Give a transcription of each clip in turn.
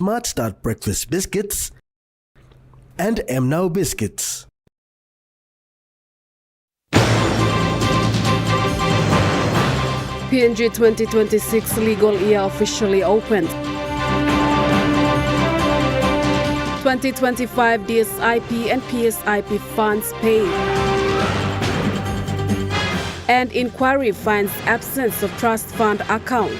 Smart Start Breakfast Biscuits, and Now Biscuits. PNG 2026 legal year officially opened. 2025 DSIP and PSIP funds paid. And inquiry finds absence of trust fund account.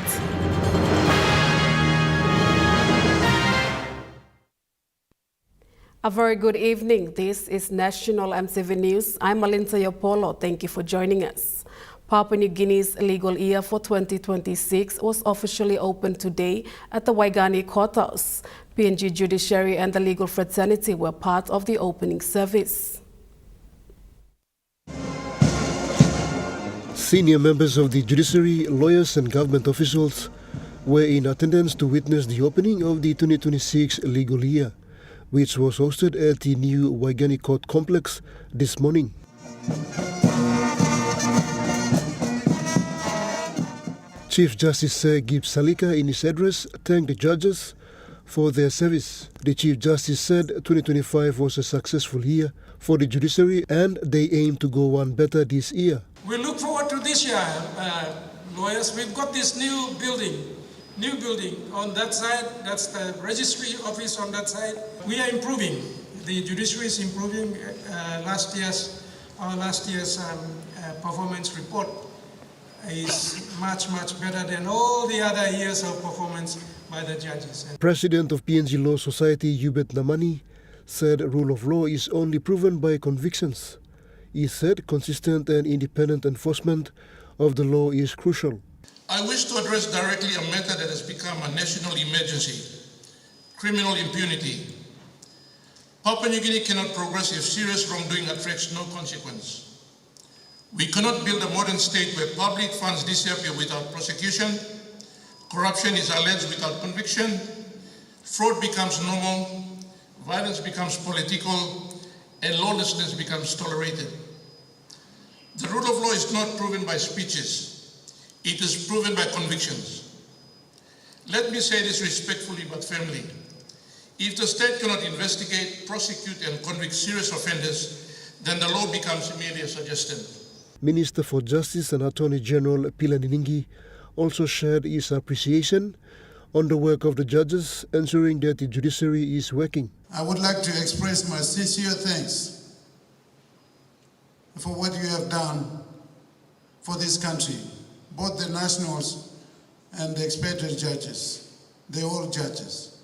A very good evening. This is National EMTV News. I'm Malinta Yopolo. Thank you for joining us. Papua New Guinea's legal year for 2026 was officially opened today at the Waigani Courthouse. PNG Judiciary and the legal fraternity were part of the opening service. Senior members of the judiciary, lawyers and government officials were in attendance to witness the opening of the 2026 legal year, which was hosted at the new Waigani Court complex this morning. Chief Justice Sir Gibbs Salika in his address thanked the judges for their service. The Chief Justice said 2025 was a successful year for the judiciary and they aim to go one better this year. We look forward to this year, lawyers. We've got this new building on that side. That's the registry office on that side. We are improving. The judiciary is improving. Last year's performance report is much better than all the other years of performance by the judges. President of PNG Law Society Hubert Namani said rule of law is only proven by convictions. He said consistent and independent enforcement of the law is crucial. I wish to address directly a matter that has become a national emergency: criminal impunity. Papua New Guinea cannot progress if serious wrongdoing attracts no consequence. We cannot build a modern state where public funds disappear without prosecution, corruption is alleged without conviction, fraud becomes normal, violence becomes political, and lawlessness becomes tolerated. The rule of law is not proven by speeches, it is proven by convictions. Let me say this respectfully but firmly. If the state cannot investigate, prosecute, and convict serious offenders, then the law becomes merely a suggestion. Minister for Justice and Attorney General Pila Niningi also shared his appreciation on the work of the judges, ensuring that the judiciary is working. I would like to express my sincere thanks for what you have done for this country, both the nationals and the expatriate judges. They're all judges.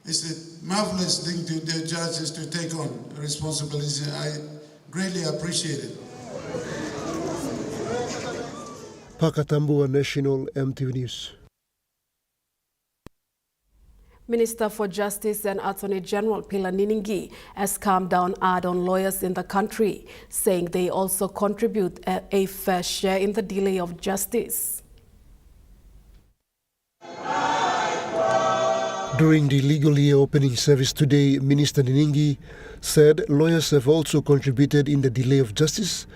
It's a marvelous thing to the judges to take on responsibility. I greatly appreciate it. Pakatambua National EMTV News. Minister for Justice and Attorney General Pila Niningi has calmed down on lawyers in the country, saying they also contribute a fair share in the delay of justice. During the legal year opening service today, Minister Niningi said lawyers have also contributed in the delay of justice,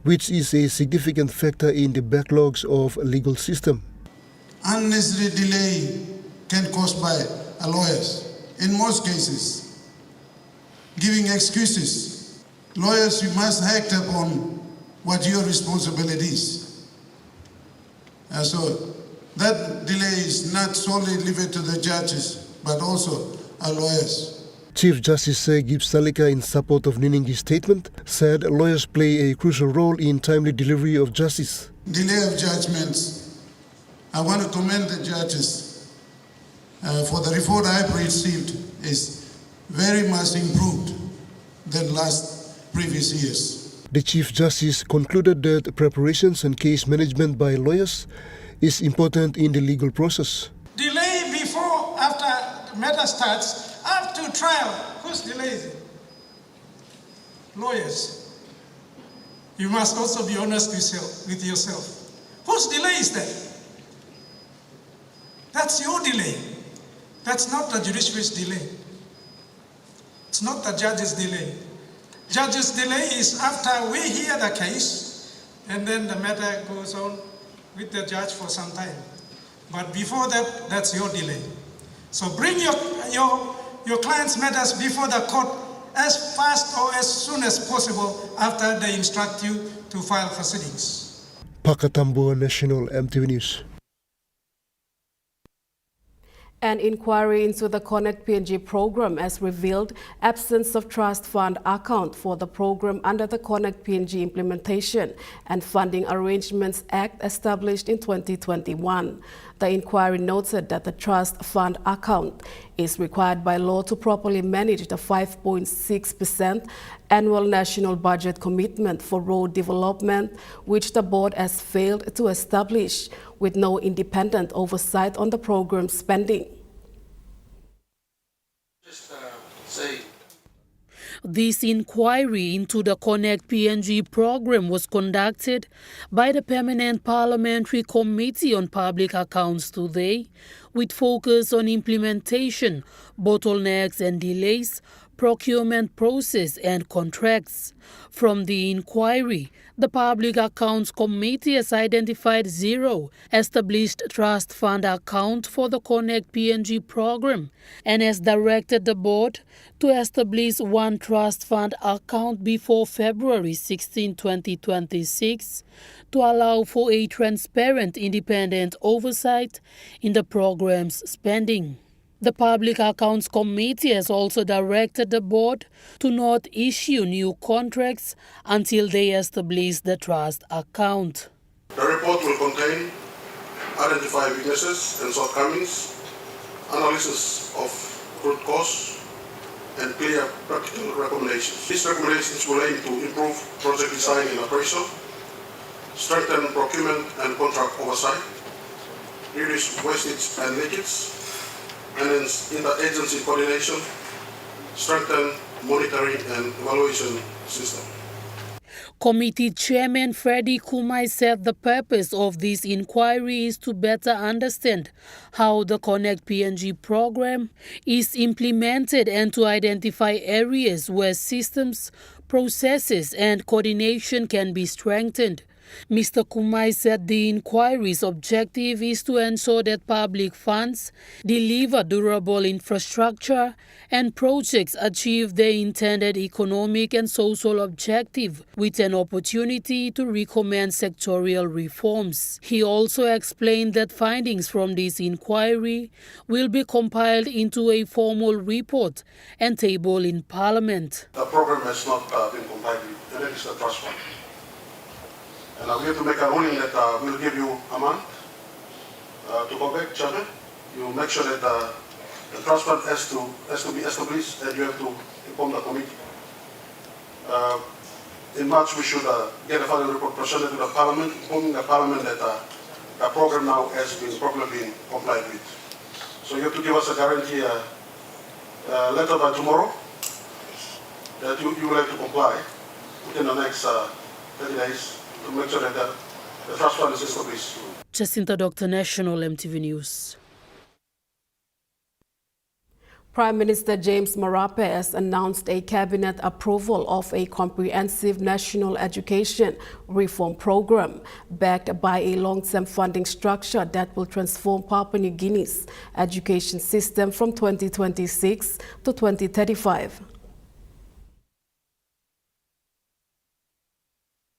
which is a significant factor in the backlogs of legal system. Unnecessary delay can caused by lawyers. In most cases, giving excuses. Lawyers, you must act upon what your responsibility is. So that delay is not solely limited to the judges, but also our lawyers. Chief Justice Sir Gibbs Salika, in support of Niningi's statement, said lawyers play a crucial role in timely delivery of justice. Delay of judgments. I want to commend the judges for the report I've received is very much improved than previous years. The Chief Justice concluded that preparations and case management by lawyers is important in the legal process. Delay before, after the matter starts, up to trial. Who's delaying? Lawyers. You must also be honest with yourself. Whose delay is that? That's your delay. That's not the judiciary's delay. It's not the judge's delay. Judge's delay is after we hear the case and then the matter goes on with the judge for some time. But before that, that's your delay. So bring your clients' matters before the court as fast or as soon as possible after they instruct you to file proceedings. Pakatambo National EMTV News. An inquiry into the Connect PNG program has revealed absence of trust fund account for the program under the Connect PNG Implementation and Funding Arrangements Act established in 2021. The inquiry noted that the trust fund account is required by law to properly manage the 5.6% annual national budget commitment for road development, which the board has failed to establish, with no independent oversight on the program's spending. This inquiry into the Connect PNG program was conducted by the Permanent Parliamentary Committee on Public Accounts today, with focus on implementation, bottlenecks and delays, procurement process and contracts. From the inquiry, the Public Accounts Committee has identified 0 established trust fund account for the Connect PNG program and has directed the board to establish 1 trust fund account before February 16, 2026 to allow for a transparent, independent oversight in the program's spending. The Public Accounts Committee has also directed the board to not issue new contracts until they establish the trust account. The report will contain identified weaknesses and shortcomings, analysis of root cause, and clear practical recommendations. These recommendations will aim to improve project design and appraisal, strengthen procurement and contract oversight, reduce wastage and leakage, enhance interagency coordination, strengthen monitoring and evaluation system. Committee Chairman Freddie Kumai said the purpose of this inquiry is to better understand how the Connect PNG program is implemented and to identify areas where systems, processes and coordination can be strengthened. Mr. Kumai said the inquiry's objective is to ensure that public funds deliver durable infrastructure and projects achieve their intended economic and social objective, with an opportunity to recommend sectorial reforms. He also explained that findings from this inquiry will be compiled into a formal report and tabled in Parliament. The program has not been compiled, and that is the trust fund. And we have to make a ruling that we'll give you a month to go back, Chairman. You make sure that the trust fund has to be established, and you have to inform the committee. In March, we should get a final report presented to the Parliament, informing the Parliament that the program now has been properly been complied with. So you have to give us a guarantee letter by tomorrow that you will have to comply within the next 30 days. To make sure that the trust fund is established. Jacinta Dr. National EMTV News. Prime Minister James Marape has announced a cabinet approval of a comprehensive national education reform program backed by a long-term funding structure that will transform Papua New Guinea's education system from 2026 to 2035.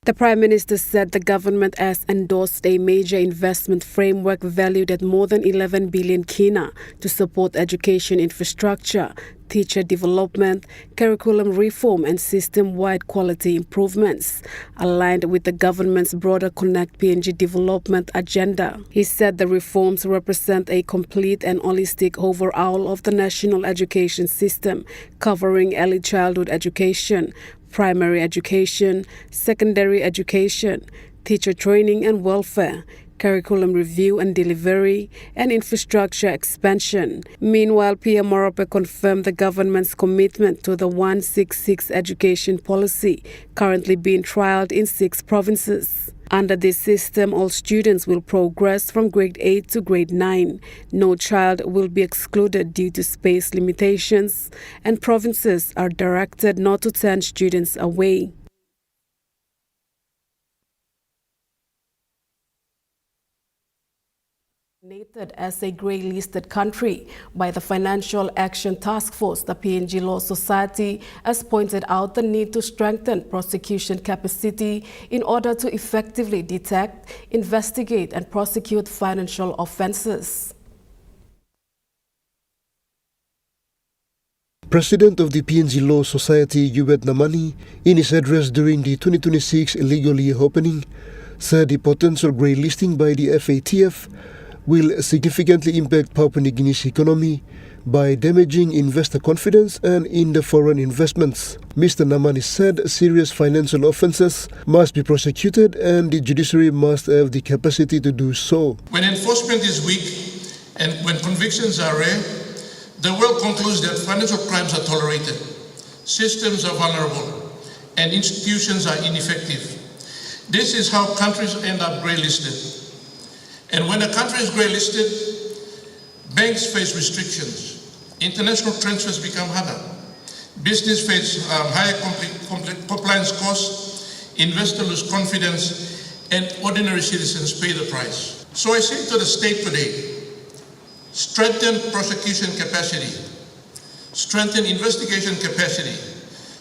The Prime Minister said the government has endorsed a major investment framework valued at more than 11 billion kina to support education infrastructure, teacher development, curriculum reform and system-wide quality improvements, aligned with the government's broader Connect PNG development agenda. He said the reforms represent a complete and holistic overhaul of the national education system, covering early childhood education, primary education, secondary education, teacher training and welfare, curriculum review and delivery, and infrastructure expansion. Meanwhile, PM Marape confirmed the government's commitment to the 166 education policy, currently being trialled in 6 provinces. Under this system, all students will progress from grade 8 to grade 9. No child will be excluded due to space limitations, and provinces are directed not to turn students away. Nominated as a grey-listed country by the Financial Action Task Force, the PNG Law Society has pointed out the need to strengthen prosecution capacity in order to effectively detect, investigate and prosecute financial offences. President of the PNG Law Society, Yubet Namani, in his address during the 2026 legal year opening, said the potential grey listing by the FATF will significantly impact Papua New Guinea's economy by damaging investor confidence and in the foreign investments. Mr. Namani said serious financial offences must be prosecuted and the judiciary must have the capacity to do so. When enforcement is weak and when convictions are rare, the world concludes that financial crimes are tolerated, systems are vulnerable, and institutions are ineffective. This is how countries end up grey-listed. And when a country is grey-listed, banks face restrictions, international transfers become harder, business face higher compliance costs, investors lose confidence, and ordinary citizens pay the price. So I say to the state today, strengthen prosecution capacity, strengthen investigation capacity,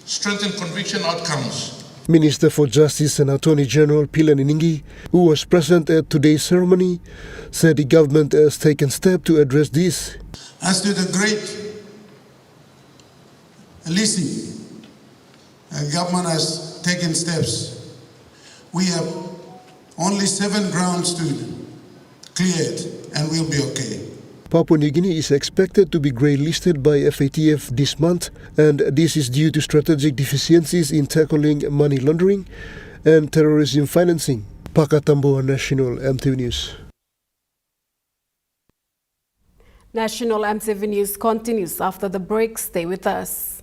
strengthen conviction outcomes. Minister for Justice and Attorney General Pilan Iningi, who was present at today's ceremony, said the government has taken steps to address this. As to the great listing, the government has taken steps. We have only 7 grounds to clear it, and we'll be okay. Papua New Guinea is expected to be grey-listed by FATF this month, and this is due to strategic deficiencies in tackling money laundering and terrorism financing. Pakatamboa National EMTV News. National EMTV News continues after the break. Stay with us.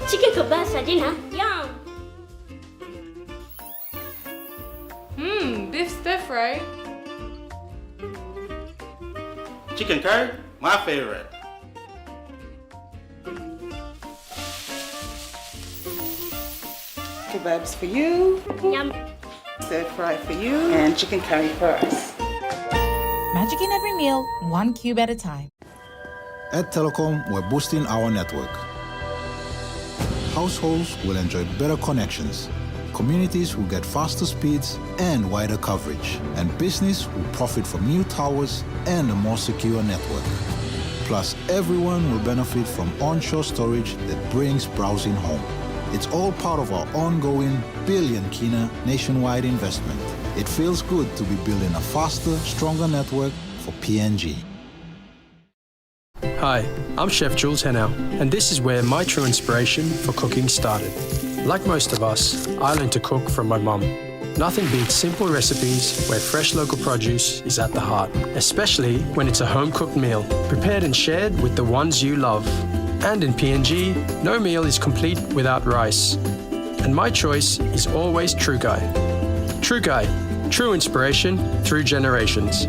Chicken kebab Dina. Yum. Beef stir fry. Chicken curry, my favorite. Kebabs for you, Yum. stir fry for you, and chicken curry for us. Magic in every meal, 1 cube at a time. At Telecom, we're boosting our network. Households will enjoy better connections, communities will get faster speeds and wider coverage, and business will profit from new towers and a more secure network. Plus, everyone will benefit from onshore storage that brings browsing home. It's all part of our ongoing billion kina nationwide investment. It feels good to be building a faster, stronger network for PNG. Hi, I'm Chef Jules Henao, and this is where my true inspiration for cooking started. Like most of us, I learned to cook from my mum. Nothing beats simple recipes where fresh local produce is at the heart, especially when it's a home-cooked meal, prepared and shared with the ones you love. And in PNG, no meal is complete without rice. And my choice is always True Guy. True Guy, true inspiration through generations.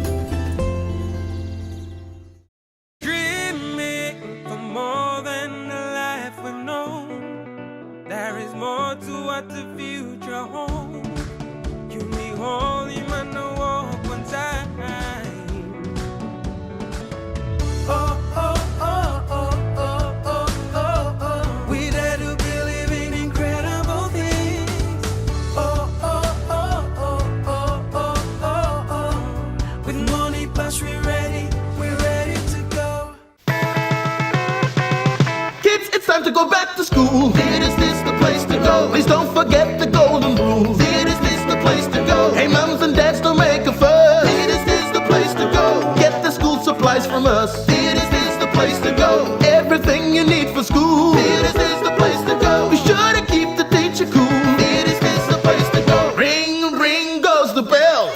To go back to school. Is this the place to go? Please don't forget the golden rules. Is this the place to go? Hey mums and dads, don't make a fuss. Is this the place to go? Get the school supplies from us. Is this the place to go? Everything you need for school. Is this the place to go? Be sure to keep the teacher cool. Is this the place to go? Ring, ring goes the bell.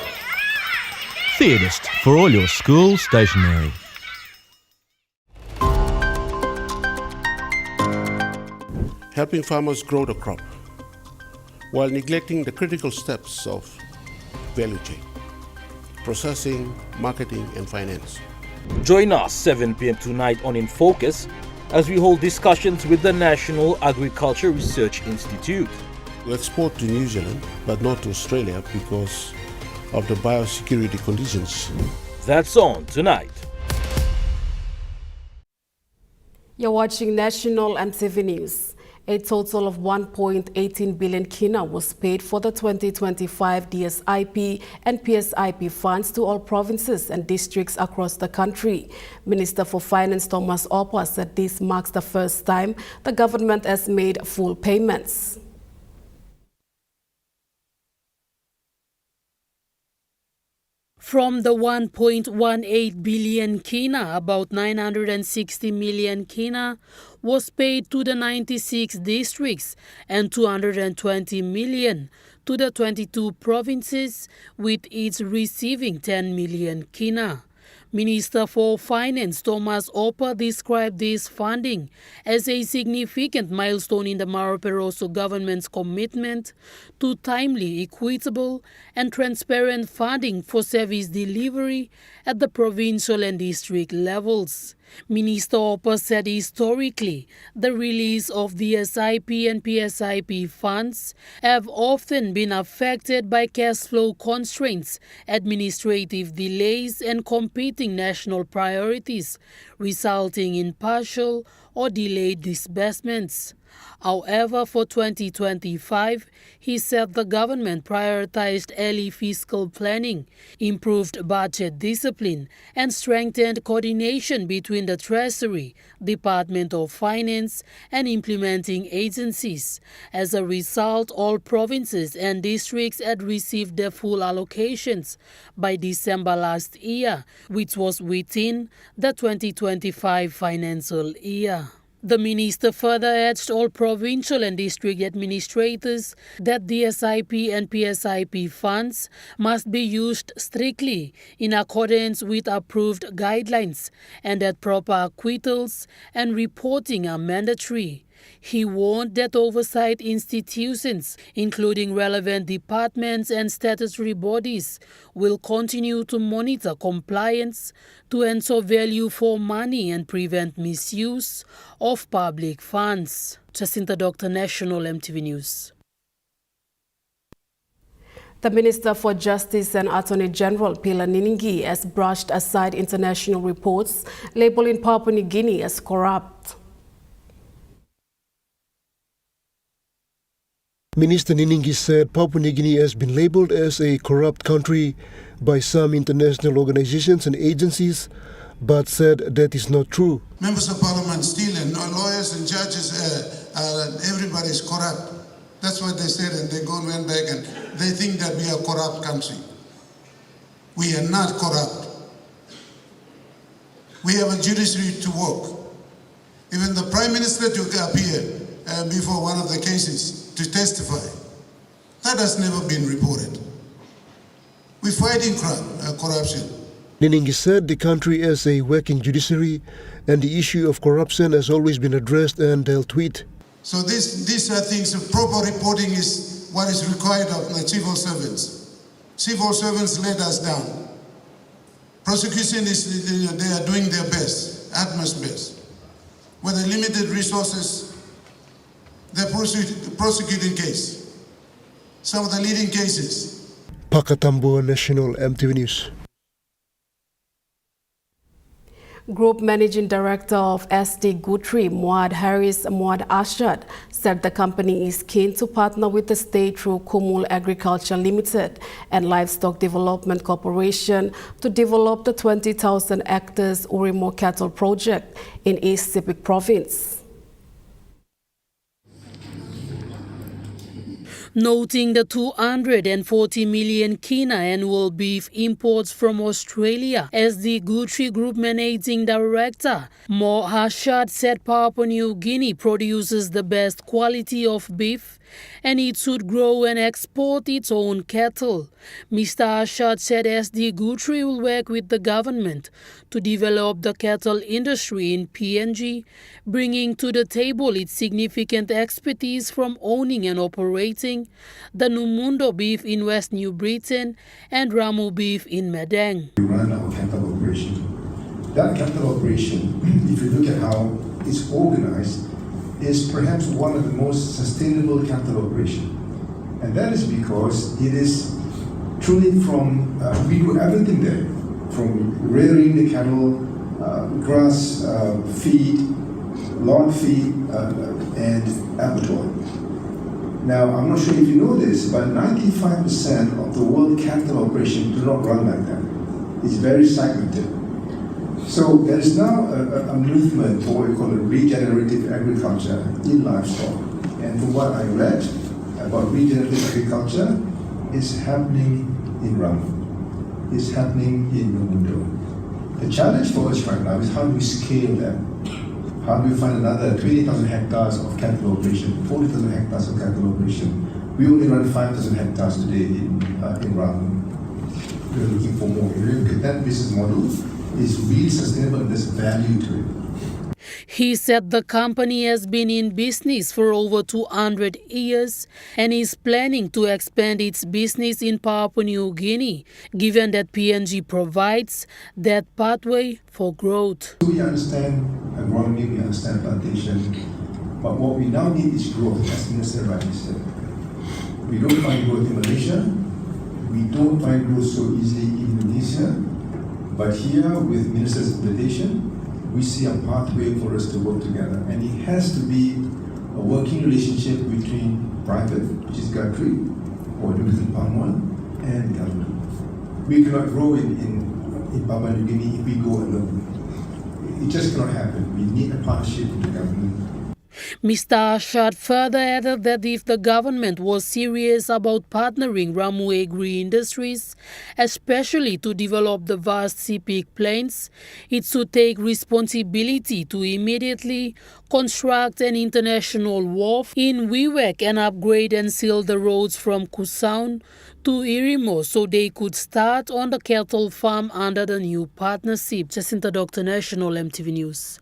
Theatist for all your school stationery. Helping farmers grow the crop while neglecting the critical steps of value chain, processing, marketing, and finance. Join us 7 p.m. tonight on In Focus as we hold discussions with the National Agriculture Research Institute. We export to New Zealand, but not to Australia because of the biosecurity conditions. That's on tonight. You're watching National EMTV News. A total of 1.18 billion kina was paid for the 2025 DSIP and PSIP funds to all provinces and districts across the country. Minister for Finance Thomas Opa said this marks the first time the government has made full payments. From the 1.18 billion kina, about 960 million kina was paid to the 96 districts and 220 million to the 22 provinces, with each receiving 10 million kina. Minister for Finance Thomas Opa described this funding as a significant milestone in the Mauro Peroso government's commitment to timely, equitable and transparent funding for service delivery at the provincial and district levels. Minister Opa said historically, the release of the SIP and PSIP funds have often been affected by cash flow constraints, administrative delays and competing national priorities, resulting in partial or delayed disbursements. However, for 2025, he said the government prioritized early fiscal planning, improved budget discipline, and strengthened coordination between the Treasury, Department of Finance, and implementing agencies. As a result, all provinces and districts had received their full allocations by December last year, which was within the 2025 financial year. The minister further urged all provincial and district administrators that the SIP and PSIP funds must be used strictly in accordance with approved guidelines and that proper acquittals and reporting are mandatory. He warned that oversight institutions, including relevant departments and statutory bodies, will continue to monitor compliance to ensure value for money and prevent misuse of public funds. Jacinta Dr. National EMTV News. The Minister for Justice and Attorney General Pila Niningi has brushed aside international reports labeling Papua New Guinea as corrupt. Minister Niningi said Papua New Guinea has been labeled as a corrupt country by some international organizations and agencies, but said that is not true. Members of Parliament still, and lawyers and judges, everybody is corrupt. That's what they said, and they went back and they think that we are a corrupt country. We are not corrupt. We have a judiciary to work. Even the Prime Minister took up here before one of the cases to testify. That has never been reported. We're fighting corruption. Niningi said the country has a working judiciary and the issue of corruption has always been addressed and dealt with. So these are things, proper reporting is what is required of the civil servants. Civil servants let us down. Prosecution is, they are doing their best, utmost best. With the limited resources, they're prosecuting case. Some of the leading cases. Pakatambo, National EMTV News. Group Managing Director of SD Guthrie, Muad Harris Muad Ashad, said the company is keen to partner with the state through Kumul Agriculture Limited and Livestock Development Corporation to develop the 20,000 hectares Urimo Cattle Project in East Sepik Province. Noting the 240 million kina annual beef imports from Australia, as the Guthrie Group Managing Director, Mo Hashad said Papua New Guinea produces the best quality of beef and it should grow and export its own cattle. Mr. Hashad said SD Guthrie will work with the government to develop the cattle industry in PNG, bringing to the table its significant expertise from owning and operating the Numundo beef in West New Britain and Ramu beef in Madang. We run our cattle operation that capital operation, if you look at how it's organized, is perhaps one of the most sustainable capital operations. And that is because it is truly from, we do everything there, from rearing the cattle, grass feed, lawn feed, and abattoir. Now, I'm not sure if you know this, but 95% of the world cattle operations do not run like that. It's very segmented. So there is now a movement for what we call a regenerative agriculture in livestock. And from what I read about regenerative agriculture, it's happening in Ramu. It's happening in Nomundo. The challenge for us right now is how do we scale that? How do we find another 20,000 hectares of cattle operation, 40,000 hectares of cattle operation? We only run 5,000 hectares today in Ramu. We're looking for more. If you look at that business model, it's really sustainable and there's value to it. He said the company has been in business for over 200 years and is planning to expand its business in Papua New Guinea, given that PNG provides that pathway for growth. We understand agronomy, we understand plantation, but what we now need is growth, as Minister rightly said. We don't find growth in Malaysia, we don't find growth so easily in Indonesia, but here with Minister's invitation, we see a pathway for us to work together. And it has to be a working relationship between private, which is country, or Dumitru Pangwan, and government. We cannot grow in Papua New Guinea if we go alone. It just cannot happen. We need a partnership with the government. Mr. Ashad further added that if the government was serious about partnering Ramu Agri Industries, especially to develop the vast Sepik Plains, it should take responsibility to immediately construct an international wharf in Wewak and upgrade and seal the roads from Kusaun to Irimo so they could start on the cattle farm under the new partnership. Jacinta Dr. National EMTV News.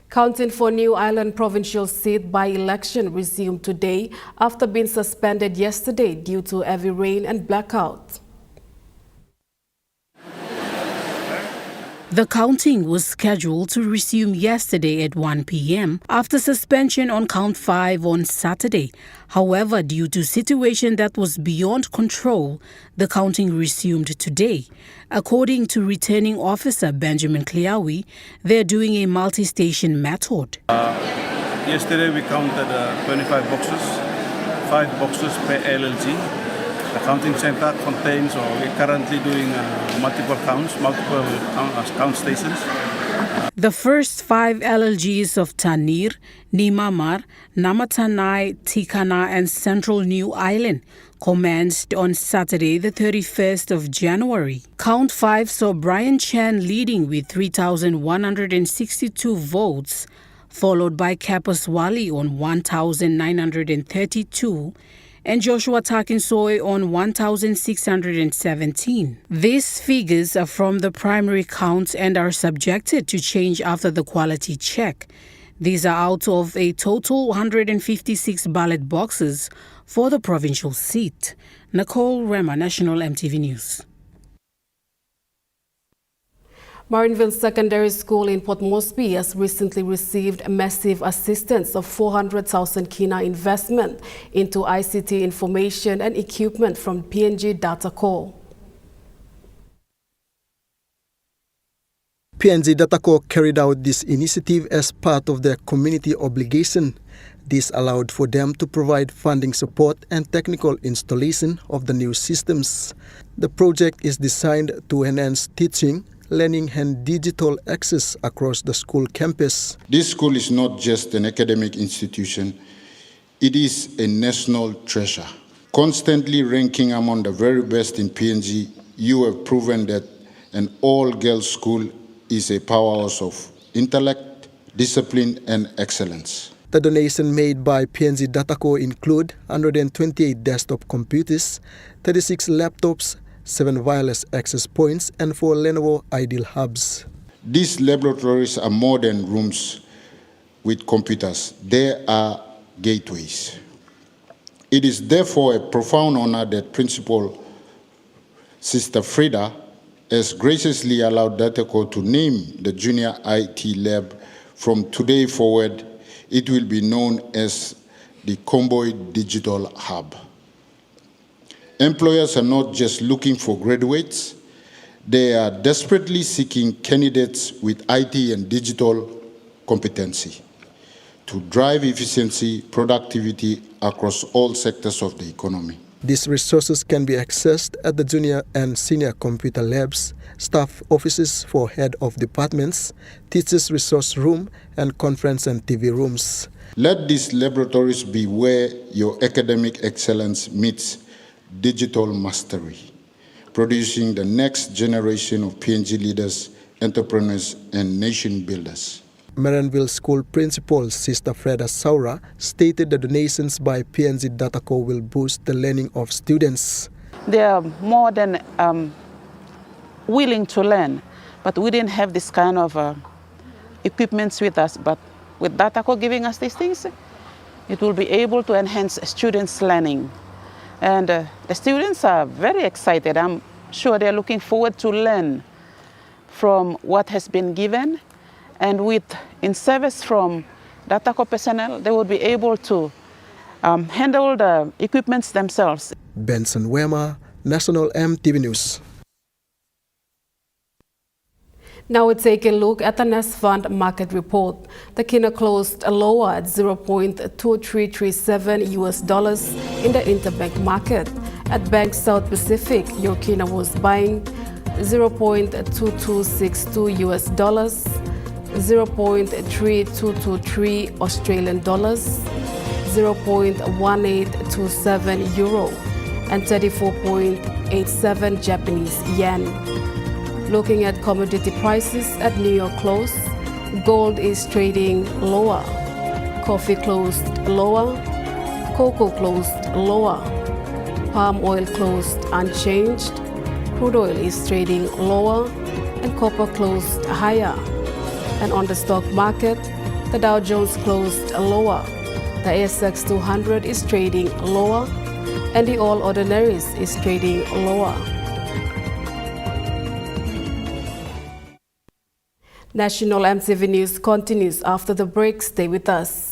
Counting for New Ireland provincial seat by-election resumed today after being suspended yesterday due to heavy rain and blackout. The counting was scheduled to resume yesterday at 1 p.m. after suspension on count 5 on Saturday. However, due to situation that was beyond control, the counting resumed today. According to returning officer Benjamin Kliawi, they're doing a multi-station method. Yesterday we counted 25 boxes, 5 boxes per LLG. The counting center contains, or we're currently doing multiple count stations. The first 5 LLGs of Tanir, Nimamar, Namatanai, Tikana and Central New Ireland commenced on Saturday, the 31st of January. Count 5 saw Brian Chan leading with 3,162 votes, followed by Kapus Wali on 1,932 and Joshua Takinsoy on 1,617. These figures are from the primary count and are subjected to change after the quality check. These are out of a total 156 ballot boxes for the provincial seat. Nicole Rema, National EMTV News. Marineville Secondary School in Port Moresby has recently received massive assistance of 400,000 kina investment into ICT information and equipment from PNG Data Corps. PNG Data Corps carried out this initiative as part of their community obligation. This allowed for them to provide funding support and technical installation of the new systems. The project is designed to enhance teaching, learning and digital access across the school campus. This school is not just an academic institution, it is a national treasure. Constantly ranking among the very best in PNG, you have proven that an all-girls school is a powerhouse of intellect, discipline and excellence. The donation made by PNG Data Corps include 128 desktop computers, 36 laptops, 7 wireless access points and 4 Lenovo Ideal hubs. These laboratories are more than rooms with computers. They are gateways. It is therefore a profound honor that Principal Sister Frida has graciously allowed DataCo to name the junior IT lab. From today forward, it will be known as the Convoy Digital Hub. Employers are not just looking for graduates, they are desperately seeking candidates with IT and digital competency to drive efficiency, productivity across all sectors of the economy. These resources can be accessed at the junior and senior computer labs, staff offices for head of departments, teachers' resource room, and conference and TV rooms. Let these laboratories be where your academic excellence meets digital mastery, producing the next generation of PNG leaders, entrepreneurs, and nation builders. Maranville School Principal Sister Freda Saura stated the donations by PNG DataCo will boost the learning of students. They are more than willing to learn, but we didn't have this kind of equipments with us. But with DataCo giving us these things, it will be able to enhance students' learning. And the students are very excited. I'm sure they're looking forward to learn from what has been given. And in service from DataCo personnel, they will be able to handle the equipments themselves. Benson Wema, National EMTV News. Now we take a look at the Nest Fund market report. The Kina closed lower at $0.2337 in the interbank market. At Bank South Pacific, your Kina was buying $0.2262, $0.3223 Australian dollars, €0.1827 euro, and 34.87 Japanese yen. Looking at commodity prices at New York close, gold is trading lower, coffee closed lower, cocoa closed lower, palm oil closed unchanged, crude oil is trading lower, and copper closed higher. And on the stock market, the Dow Jones closed lower, the ASX 200 is trading lower, and the All Ordinaries is trading lower. National EMTV News continues after the break. Stay with us.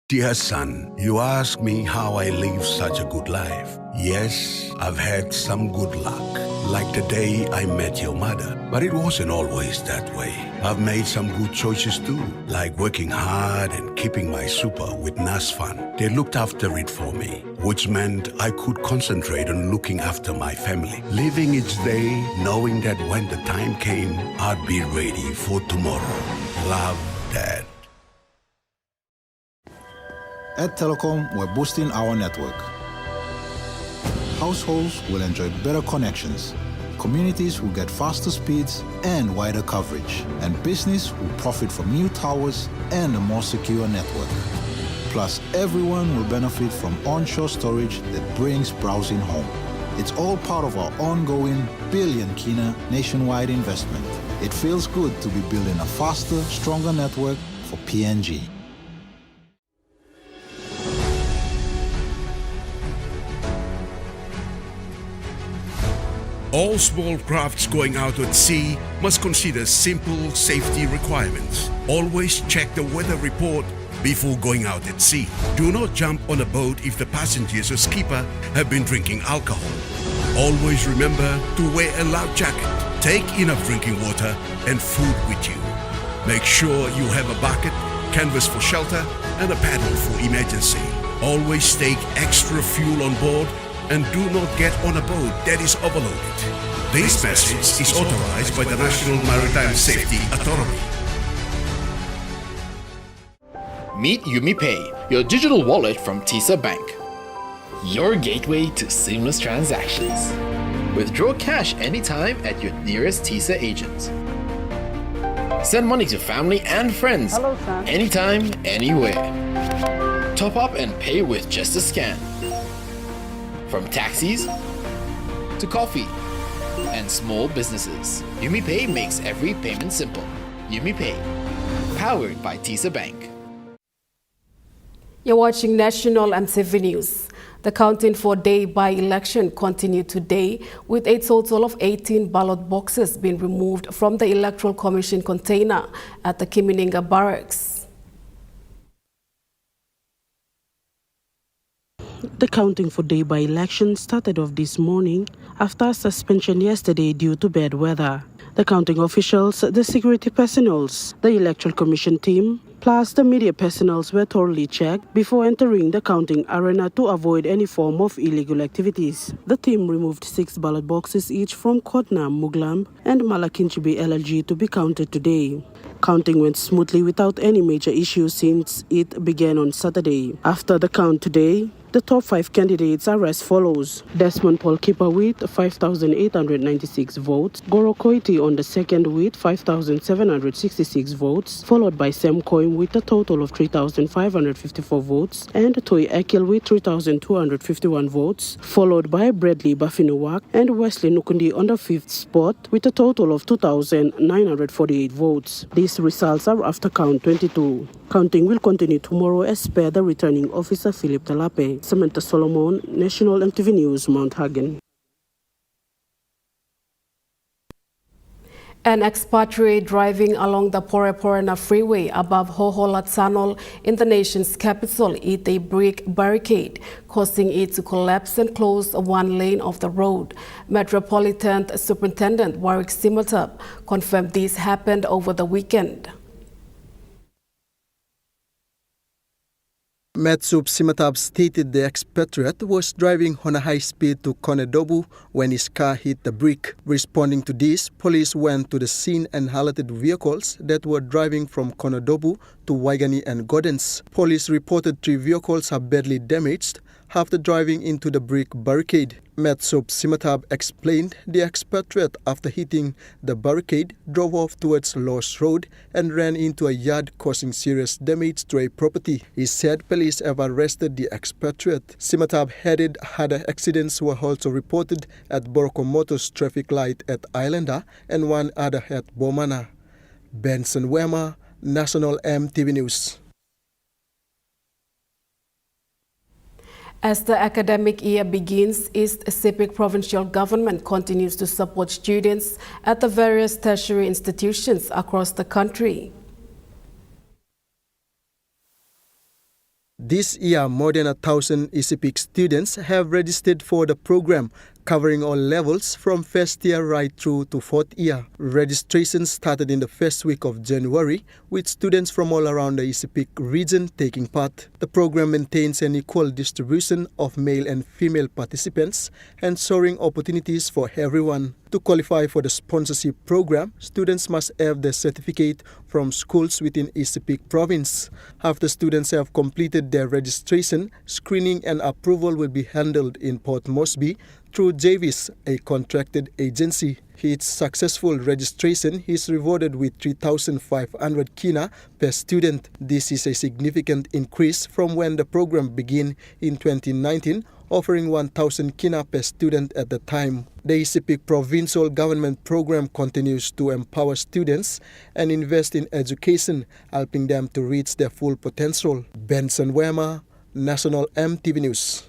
Dear son, you ask me how I live such a good life. Yes, I've had some good luck, like the day I met your mother. But it wasn't always that way. I've made some good choices too, like working hard and keeping my super with NASFAN. They looked after it for me, which meant I could concentrate on looking after my family. Living each day, knowing that when the time came, I'd be ready for tomorrow. Love, Dad. At Telecom, we're boosting our network. Households will enjoy better connections. Communities will get faster speeds and wider coverage. And business will profit from new towers and a more secure network. Plus, everyone will benefit from onshore storage that brings browsing home. It's all part of our ongoing billion Kina nationwide investment. It feels good to be building a faster, stronger network for PNG. All small crafts going out at sea must consider simple safety requirements. Always check the weather report before going out at sea. Do not jump on a boat if the passengers or skipper have been drinking alcohol. Always remember to wear a life jacket. Take enough drinking water and food with you. Make sure you have a bucket, canvas for shelter, and a paddle for emergency. Always take extra fuel on board and do not get on a boat that is overloaded. This message is authorized by the National Maritime Safety Authority. Meet UmiPay, your digital wallet from TISA Bank. Your gateway to seamless transactions. Withdraw cash anytime at your nearest TISA agent. Send money to family and friends anytime, anywhere. Top up and pay with just a scan. From taxis to coffee and small businesses, UmiPay makes every payment simple. UmiPay, powered by TISA Bank. You're watching National EMTV News. The counting for day by-election continued today, with a total of 18 ballot boxes being removed from the Electoral Commission container at the Kimininga Barracks. The counting for day by-election started off this morning after a suspension yesterday due to bad weather. The counting officials, the security personnel, the Electoral Commission team, plus the media personnel were thoroughly checked before entering the counting arena to avoid any form of illegal activities. The team removed 6 ballot boxes each from Kotna, Muglam, and Malakinchibi LLG to be counted today. Counting went smoothly without any major issues since it began on Saturday. After the count today, the top 5 candidates are as follows: Desmond Paul Kipper with 5,896 votes, Goro Koiti on the second with 5,766 votes, followed by Sam Koim with a total of 3,554 votes, and Toy Ekil with 3,251 votes, followed by Bradley Bafinuwak and Wesley Nukundi on the 5th spot with a total of 2,948 votes. These results are after count 22. Counting will continue tomorrow as per the returning officer Philip Talape. Samantha Solomon, National EMTV News, Mount Hagen. An expatriate driving along the Poreporena Freeway above Hohola Tunnel in the nation's capital hit a brick barricade, causing it to collapse and close one lane of the road. Metropolitan Superintendent Warwick Simatab confirmed this happened over the weekend. Metsup Simatab stated the expatriate was driving on a high speed to Konedobu when his car hit the brick. Responding to this, police went to the scene and alerted vehicles that were driving from Konedobu to Waigani and Gordons. Police reported 3 vehicles are badly damaged after driving into the brick barricade. Metsup Simatab explained the expatriate, after hitting the barricade, drove off towards Lost Road and ran into a yard, causing serious damage to a property. He said police have arrested the expatriate. Simatab added other accidents were also reported at Borokomoto's traffic light at Islander and one other at Bomana. Benson Wema, National EMTV News. As the academic year begins, East Sepik Provincial Government continues to support students at the various tertiary institutions across the country. This year, more than 1,000 ECPIC students have registered for the program, covering all levels from first year right through to 4th year. Registration started in the first week of January, with students from all around the ECPIC region taking part. The program maintains an equal distribution of male and female participants, ensuring opportunities for everyone. To qualify for the sponsorship program, students must have their certificate from schools within ECPIC province. After students have completed their registration, screening and approval will be handled in Port Moresby through JVIS, a contracted agency. Its successful registration is rewarded with 3,500 kina per student. This is a significant increase from when the program began in 2019, offering 1,000 kina per student at the time. The ECPIC provincial government program continues to empower students and invest in education, helping them to reach their full potential. Benson Wema, National EMTV News.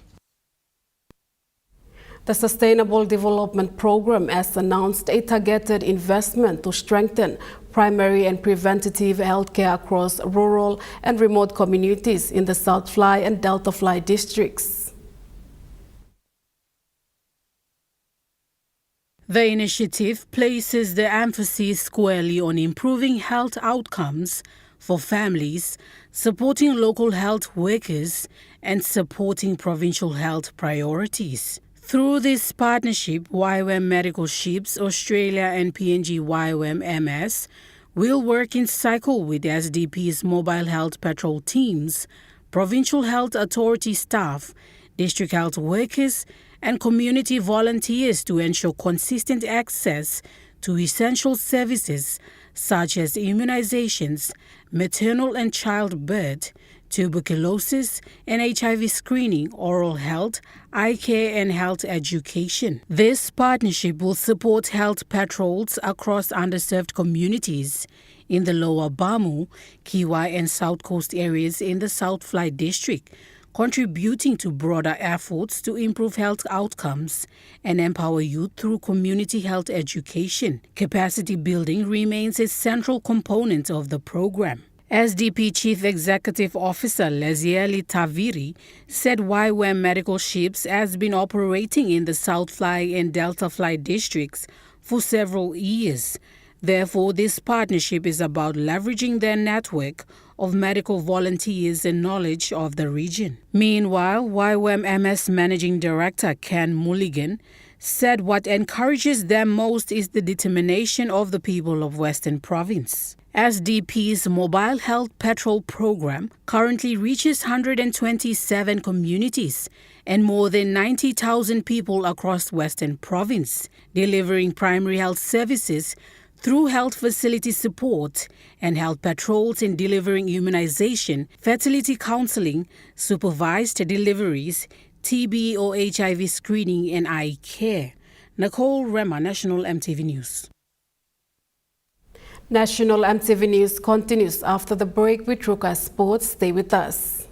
The Sustainable Development Program has announced a targeted investment to strengthen primary and preventative healthcare across rural and remote communities in the South Fly and Delta Fly districts. The initiative places the emphasis squarely on improving health outcomes for families, supporting local health workers, and supporting provincial health priorities. Through this partnership, YWAM Medical Ships Australia and PNG YWAM MS will work in cycle with SDP's mobile health patrol teams, provincial health authority staff, district health workers, and community volunteers to ensure consistent access to essential services such as immunizations, maternal and childbirth, tuberculosis and HIV screening, oral health, eye care and health education. This partnership will support health patrols across underserved communities in the Lower Bamu, Kiwa and South Coast areas in the South Fly District, contributing to broader efforts to improve health outcomes and empower youth through community health education. Capacity building remains a central component of the program. SDP Chief Executive Officer Lezieli Taviri said YWAM medical ships has been operating in the South Fly and Delta Fly districts for several years. Therefore, this partnership is about leveraging their network of medical volunteers and knowledge of the region. Meanwhile, YWAM MS Managing Director Ken Mulligan said what encourages them most is the determination of the people of Western Province. SDP's Mobile Health Patrol program currently reaches 127 communities and more than 90,000 people across Western Province, delivering primary health services through health facility support and health patrols in delivering immunization, fertility counseling, supervised deliveries, TB or HIV screening and eye care. Nicole Rema, National EMTV News. National EMTV News continues after the break with Ruka Sports. Stay with us.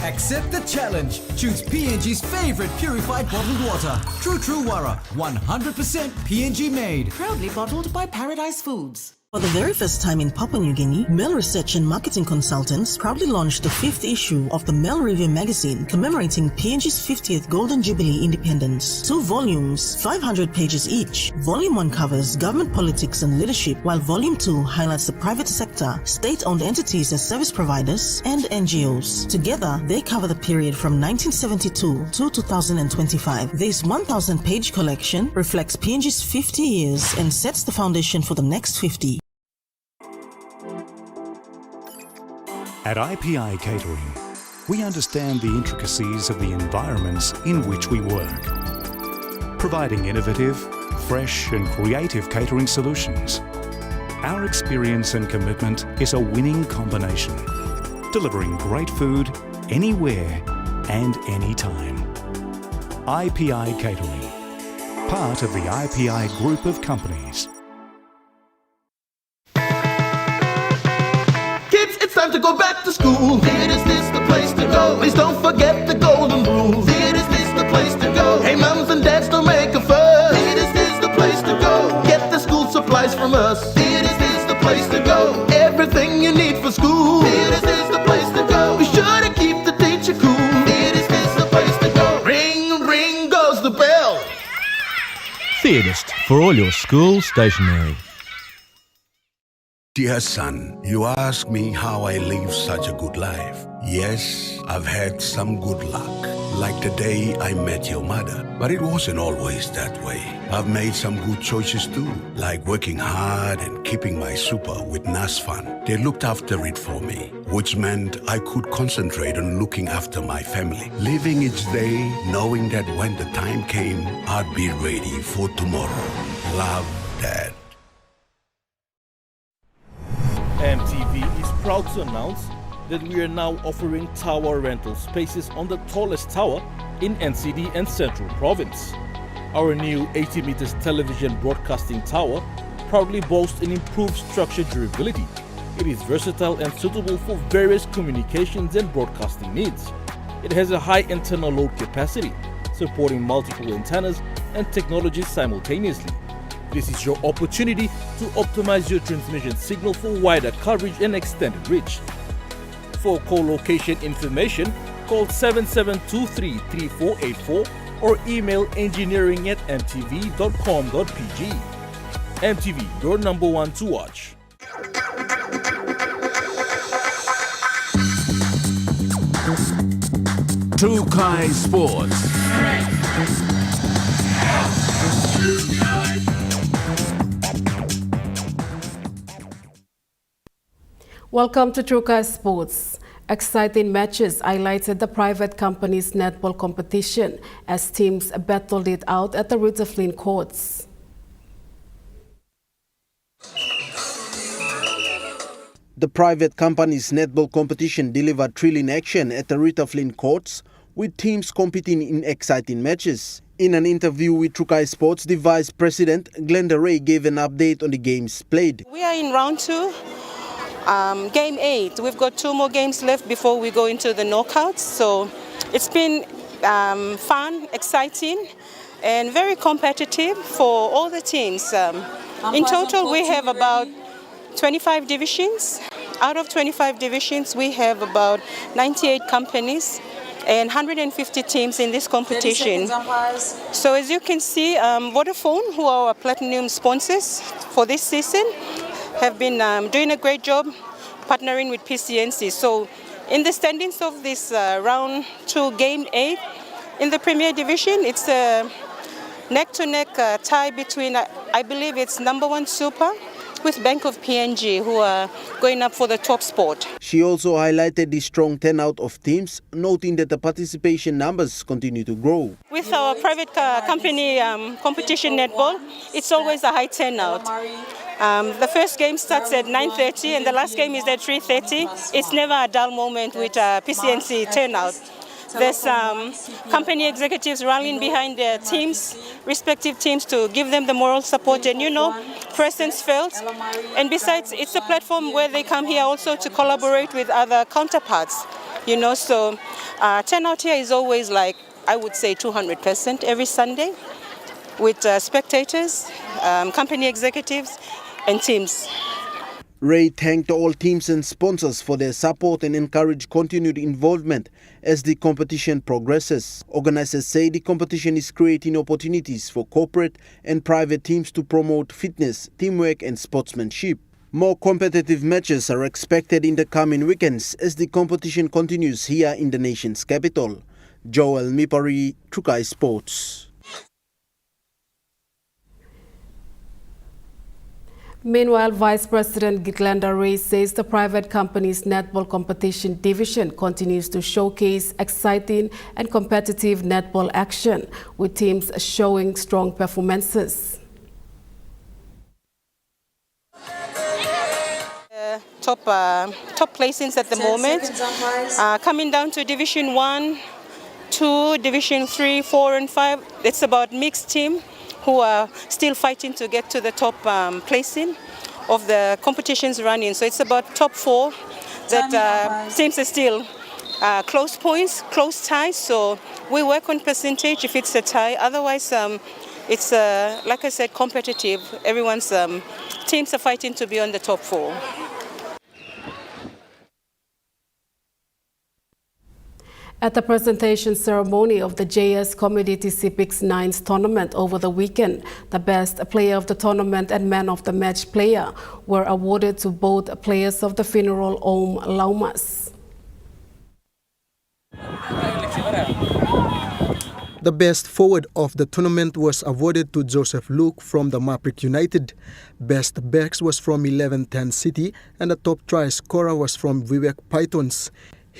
Accept the challenge. Choose PNG's favorite purified bottled water. True Wara, 100% PNG made. Proudly bottled by Paradise Foods. For the very first time in Papua New Guinea, Mel Research and Marketing Consultants proudly launched the 5th issue of the Mel Review magazine commemorating PNG's 50th Golden Jubilee independence. 2 volumes, 500 pages each. Volume 1 covers government politics and leadership, while Volume 2 highlights the private sector, state-owned entities as service providers, and NGOs. Together, they cover the period from 1972 to 2025. This 1,000-page collection reflects PNG's 50 years and sets the foundation for the next 50. At IPI Catering, we understand the intricacies of the environments in which we work, providing innovative, fresh and creative catering solutions. Our experience and commitment is a winning combination, delivering great food anywhere and anytime. IPI Catering, part of the IPI group of companies. It's time to go back to school. Is this the place to go? Please don't forget the golden rule. Is this the place to go? Hey, mums and dads, don't make a fuss. Is this the place to go? Get the school supplies from us. Is this the place to go? Everything you need for school. Is this the place to go? Be sure to keep the teacher cool. Is this the place to go? Ring, ring goes the bell. Theodist for all your school stationery. Dear son, you ask me how I live such a good life. Yes, I've had some good luck, like the day I met your mother. But it wasn't always that way. I've made some good choices too, like working hard and keeping my super with NASFAN. They looked after it for me, which meant I could concentrate on looking after my family, living each day knowing that when the time came, I'd be ready for tomorrow. Love, Dad. EMTV is proud to announce that we are now offering tower rental spaces on the tallest tower in NCD and Central Province. Our new 80 meters television broadcasting tower proudly boasts an improved structure durability. It is versatile and suitable for various communications and broadcasting needs. It has a high internal load capacity, supporting multiple antennas and technologies simultaneously. This is your opportunity to optimize your transmission signal for wider coverage and extended reach. For co-location information, call 7723-3484 or email engineering@mtv.com.pg. MTV, your number one to watch. Trukai Sports. Welcome to Trukai Sports. Exciting matches highlighted the private company's netball competition as teams battled it out at the Rita Flynn courts. The private company's netball competition delivered thrilling action at the Rita Flynn courts, with teams competing in exciting matches. In an interview with Trukai Sports, the Vice President, Glenda Ray, gave an update on the games played. We are in round 2, game 8. We've got 2 more games left before we go into the knockouts. So it's been fun, exciting, and very competitive for all the teams. In total, we have about 25 divisions. Out of 25 divisions, we have about 98 companies and 150 teams in this competition. So as you can see, Vodafone, who are our platinum sponsors for this season, have been doing a great job partnering with PCNC. So in the standings of this round 2 game 8, in the Premier Division, it's a neck-to-neck tie between, I believe it's number 1 Super with Bank of PNG, who are going up for the top spot. She also highlighted the strong turnout of teams, noting that the participation numbers continue to grow. With our private company competition netball, it's always a high turnout. The first game starts at 9:30 and the last game is at 3:30. It's never a dull moment with PCNC turnout. There's company executives rallying behind their teams, respective teams, to give them the moral support and, presence felt. And besides, it's a platform where they come here also to collaborate with other counterparts, So turnout here is always like, I would say 200% every Sunday with spectators, company executives and teams. Ray thanked all teams and sponsors for their support and encouraged continued involvement as the competition progresses. Organizers say the competition is creating opportunities for corporate and private teams to promote fitness, teamwork and sportsmanship. More competitive matches are expected in the coming weekends as the competition continues here in the nation's capital. Joel Mipari, Trukai Sports. Meanwhile, Vice President Glenda Ray says the private company's netball competition division continues to showcase exciting and competitive netball action, with teams showing strong performances. Top placings at the moment, coming down to Division 1, 2, Division 3, 4 and 5. It's about mixed team who are still fighting to get to the top placing of the competitions running. So it's about top 4 that teams are still close points, close ties. So we work on percentage if it's a tie. Otherwise, it's, like I said, competitive. Everyone's teams are fighting to be on the top 4. At the presentation ceremony of the JS Community Civics Nines tournament over the weekend, the best player of the tournament and man of the match player were awarded to both players of the funeral home Laumas. The best forward of the tournament was awarded to Joseph Luke from the Maprik United. Best backs was from 1110 City and the top try scorer was from Vivek Pythons.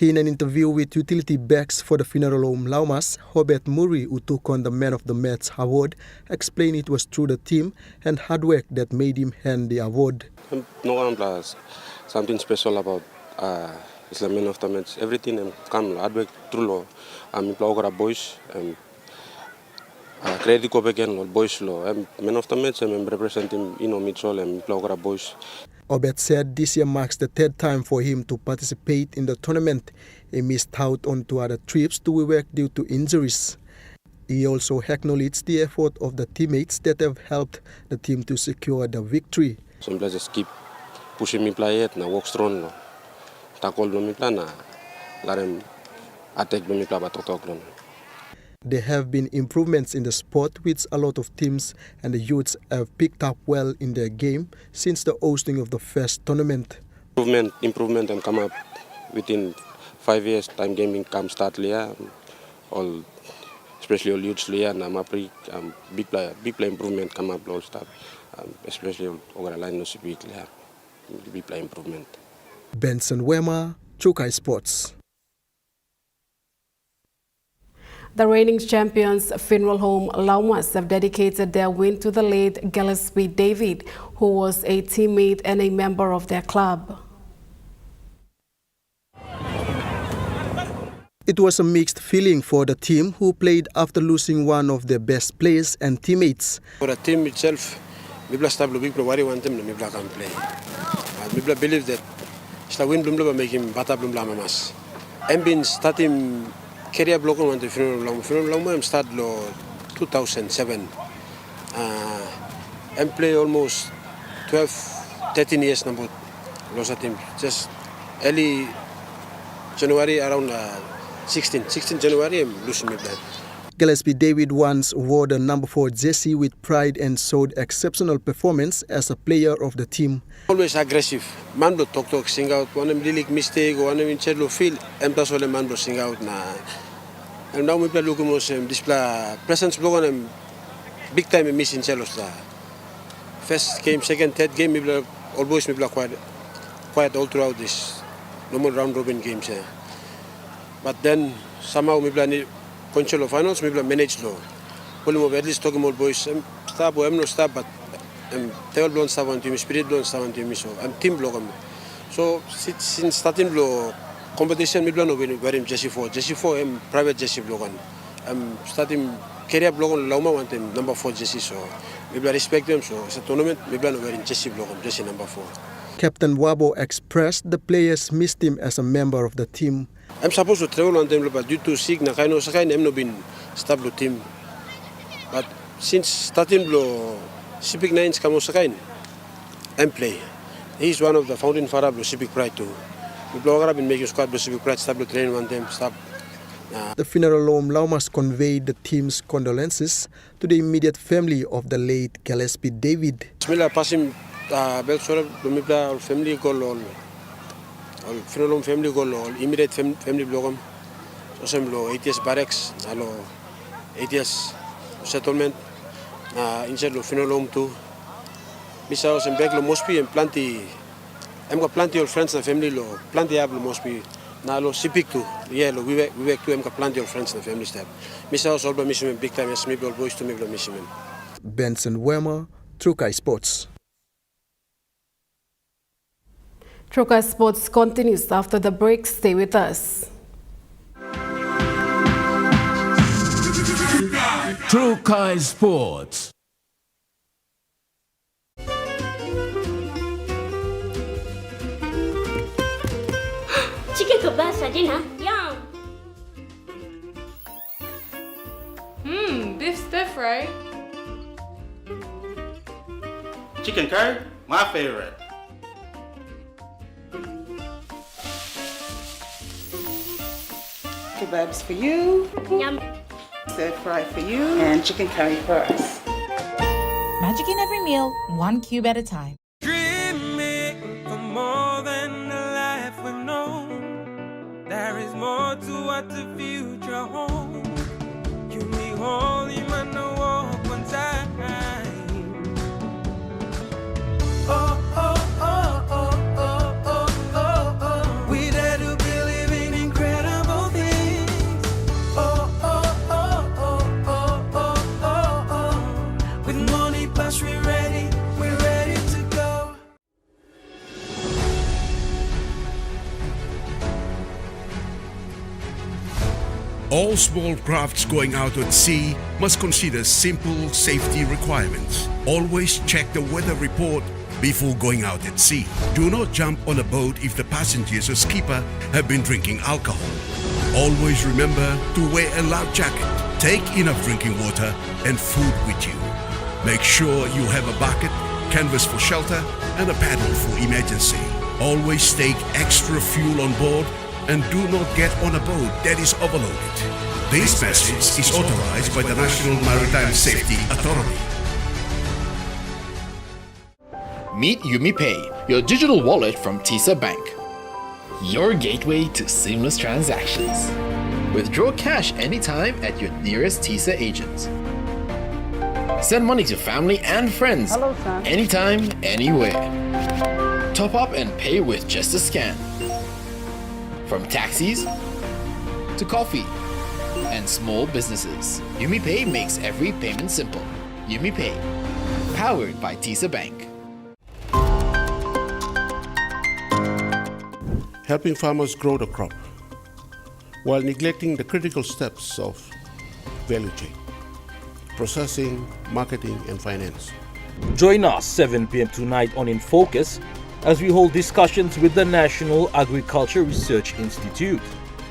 In an interview with utility backs for the funeral home Laumas, Hobert Murray, who took on the Man of the Match award, explained it was through the team and hard work that made him hand the award. No one plus something special about it's the Man of the Match. Everything come hard work through law. I'm playing boys and credit ko again boys law. I'm Man of the Match. I'm representing Mitchell and playing boys. Obed said this year marks the 3rd time for him to participate in the tournament. He missed out on 2 other trips to Wewak due to injuries. He also acknowledged the effort of the teammates that have helped the team to secure the victory. Some players keep pushing me play it, and I walk strong. tackle blomi plan na larem attack blomi plan ba tok lon. There have been improvements in the sport, which a lot of teams and the youths have picked up well in their game since the hosting of the first tournament. Improvement and come up within 5 years time gaming come start liya all especially all youths liya na mapri big play improvement come up all start especially over line no speak liya big play improvement. Benson Wema, Chukai Sports. The reigning champions Funeral Home Laumas have dedicated their win to the late Gillespie David, who was a teammate and a member of their club. It was a mixed feeling for the team, who played after losing one of their best players and teammates. For the team itself, Mibla stable big worry one team Mibla can play. Mibla believe that the win Blumla make him better Blumla mamas. I'm been starting career block on the Funeral Home start lo 2007. I'm play almost 13 years number lost team. Just early January around 16 January I'm losing my blood. Gillespie David once wore the number 4 jersey with pride and showed exceptional performance as a player of the team. Always aggressive. Man blow talk sing out. One of them mistake or one of them chelo feel. That's all man blow sing out na. And now we play look most display presence blow on them big time missing chelos la. First game, second, third game we play always we play quiet all throughout this normal round robin games here. But then somehow we play control of finals, we manage low. Pulling at least talking more boys. Stop, I'm no stop, but table blown stop on team, spirit blown stop on team, so I'm team block. So since starting blow competition, we blow very Jesse 4, I'm private Jesse block. I'm starting career block on Lauma one team number 4 Jesse, so we respect them. So it's a tournament, we blow very Jesse block, Jesse number 4. Captain Wabo expressed the players missed him as a member of the team. I'm supposed to travel on them, but due to sick, I'm not been stable team. But since starting blow, Civic 9's come on I'm play. He's one of the founding father of Civic Pride too. We blow up and make squad Civic Pride stable train one time stop. The Funeral Home Laumas conveyed the team's condolences to the immediate family of the late Gillespie David. Bismillah passing Belsora, Lumibla family go all Funeral Home family go all immediate family blogam. So some low 8 years barracks, 8 years settlement, inside the Funeral Home too. Miss House and back lo Mosby and plenty. I'm got plenty of friends and family lo, plenty of Mosby. Now lo Civic too. Yeah, lo we work too. I'm got plenty of friends and family stuff. Miss House all by mission big time as me boys to me mission. Benson Wema, Trukai Sports. Trukai Sports continues after the break. Stay with us. Trukai Sports. Chicken kebab dinner. Yum. Beef stir fry. Chicken curry, my favorite. Kebabs for you. Yum. Stir fry for you. And chicken curry for us. Magic in every meal, one cube at a time. Dreaming for more than the life we've known. There is more to what the future holds. You me holy man, no walk one time. Oh, oh, oh, oh, oh, oh, oh, oh. We dare to believe in incredible things. Oh, oh, oh, oh, oh, oh, oh, oh. With money plus we're ready to go. All small crafts going out at sea must consider simple safety requirements. Always check the weather report before going out at sea. Do not jump on a boat if the passengers or skipper have been drinking alcohol. Always remember to wear a life jacket. Take enough drinking water and food with you. Make sure you have a bucket, canvas for shelter, and a paddle for emergency. Always take extra fuel on board and do not get on a boat that is overloaded. This message is authorized by the National Maritime Safety Authority. Meet YumiPay, your digital wallet from TISA Bank. Your gateway to seamless transactions. Withdraw cash anytime at your nearest TISA agent. Send money to family and friends anytime, anywhere. Top up and pay with just a scan. From taxis to coffee and small businesses, YumiPay makes every payment simple. YumiPay, powered by TISA Bank. Helping farmers grow the crop while neglecting the critical steps of value chain, processing, marketing, and finance. Join us 7 p.m. tonight on In Focus as we hold discussions with the National Agriculture Research Institute.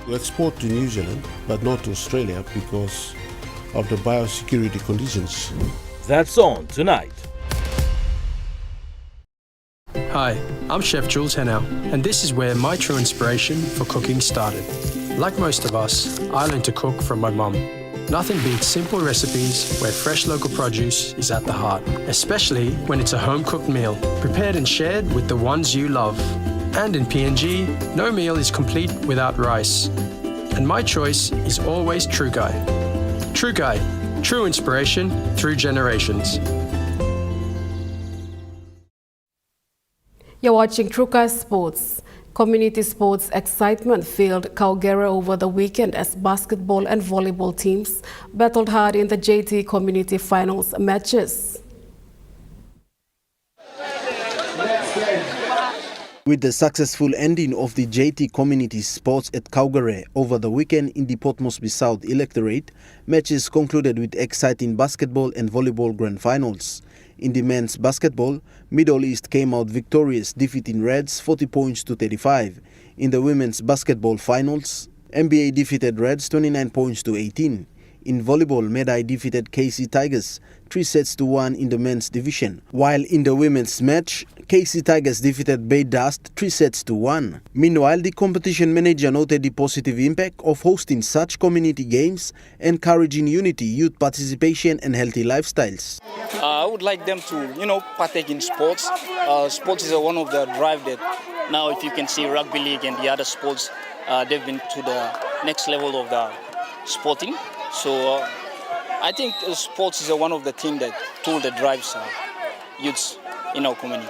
We export to New Zealand, but not to Australia because of the biosecurity conditions. That's on tonight. Hi, I'm Chef Jules Hennau, and this is where my true inspiration for cooking started. Like most of us, I learned to cook from my mum. Nothing beats simple recipes where fresh local produce is at the heart, especially when it's a home-cooked meal, prepared and shared with the ones you love. And in PNG, no meal is complete without rice. And my choice is always True Guy. True Guy, true inspiration through generations. You're watching True Guy Sports. Community sports excitement filled Kaugera over the weekend as basketball and volleyball teams battled hard in the JT Community Finals matches. With the successful ending of the JT Community Sports at Kaugera over the weekend in the Port Moresby South electorate, matches concluded with exciting basketball and volleyball grand finals. In the men's basketball, Middle East came out victorious, defeating Reds 40 points to 35. In the women's basketball finals, NBA defeated Reds 29 points to 18. In volleyball, Medai defeated KC Tigers 3 sets to 1 in the men's division, while in the women's match, KC Tigers defeated Bay Dust 3 sets to 1. Meanwhile, the competition manager noted the positive impact of hosting such community games, encouraging unity, youth participation and healthy lifestyles. I would like them to, partake in sports. Sports is one of the drive that now, if you can see rugby league and the other sports, they've been to the next level of the sporting. So I think sports is one of the things that drives youths in our community.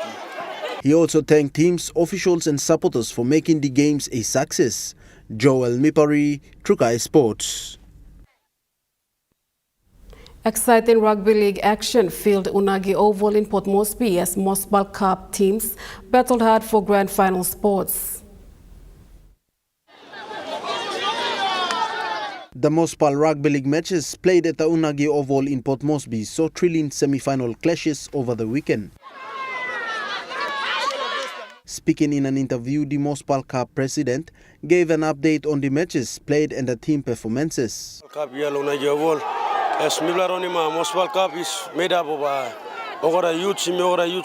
He also thanked teams, officials and supporters for making the games a success. Joel Mipari, True Guy Sports. Exciting rugby league action filled Unagi Oval in Port Moresby as Mospal Cup teams battled hard for grand final spots. The Mospal Rugby League matches played at the Unagi Oval in Port Moresby saw thrilling semi-final clashes over the weekend. Speaking in an interview, the Mospal Cup president gave an update on the matches played and the team performances. Mospal Cup is made up of youths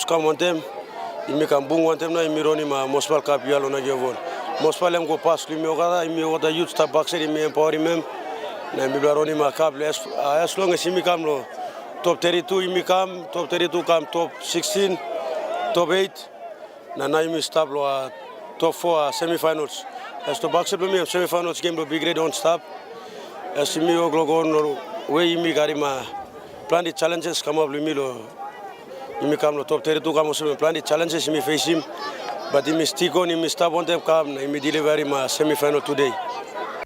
come on them. You can boom one them now. Mospal Cup Mospal am go pass the youth stop back empower him. As long as he come top 32, he come top 32 come top 16, top 8. Now he stop top 4 semi-finals. As to back semi-finals game to be great on stop. As me go on way me got him plan the challenges come up with me he come top 32 come plan the challenges me face him. But he stick on him stop on them come he deliver him a semi-final today.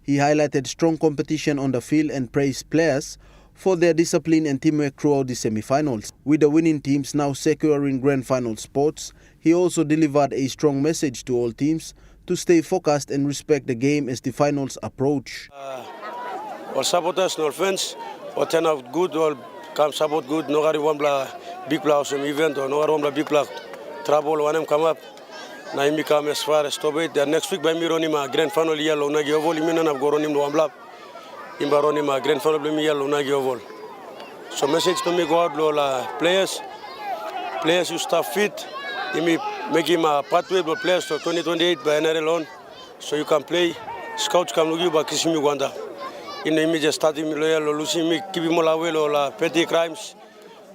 He highlighted strong competition on the field and praised players for their discipline and teamwork throughout the semi-finals. With the winning teams now securing grand final spots, he also delivered a strong message to all teams to stay focused and respect the game as the finals approach. All supporters, no fans, all turn out good, all come support good. No one big player event or no one big player trouble when them come up. Now he come as far as top 8. The next week by me run him a grand final yellow Unagi Oval. He may not go run him to one block. He run him a grand final by me yellow Unagi Oval. So message to me go out players you stay fit. He make him a pathway for players to 2028 by NRL on, so you can play. Scouts come look you back Kissimi Gwanda. In the image starting loyal or losing me, keep him all away or petty crimes